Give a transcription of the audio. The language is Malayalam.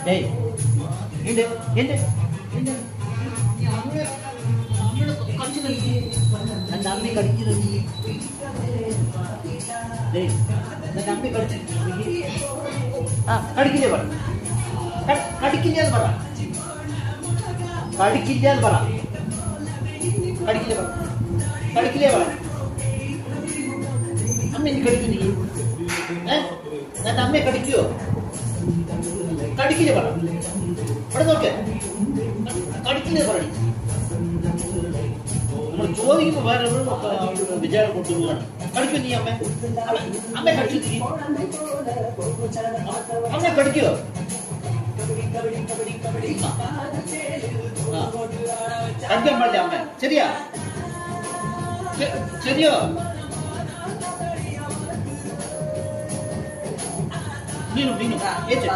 ഏയ് എന്റെ എന്റെ എന്റെ എൻ്റെ അമ്മയെ കടിക്കുന്നത് നീ എൻ്റെ അമ്മയെ കടിച്ചു ആ കടിക്കില്ലേ പറ കടിക്കില്ല എന്ന് പറ കടിക്കില്ല എന്ന് പറ കടിക്കില്ലേ പറ കടിക്കില്ലേ പറ അമ്മ എനിക്ക് കടിക്കും നീ എൻ്റെ അമ്മയെ കടിക്കുവോ കടിക്കില്ലേ പറ അവിടെ നോക്കേ കടിക്കില്ലേ പറ നമ്മൾ ചോദിക്കുമ്പോൾ വേറെ വിചാരം കൊണ്ടുപോവാണ് കടിക്കോ നീ അമ്മ അമ്മ കടിച്ചു നീ അമ്മ കടിക്കോ കടിക്കാൻ പാടില്ല അമ്മ ശരിയാ ശരിയോ നീനു നീനു ഏച്ചു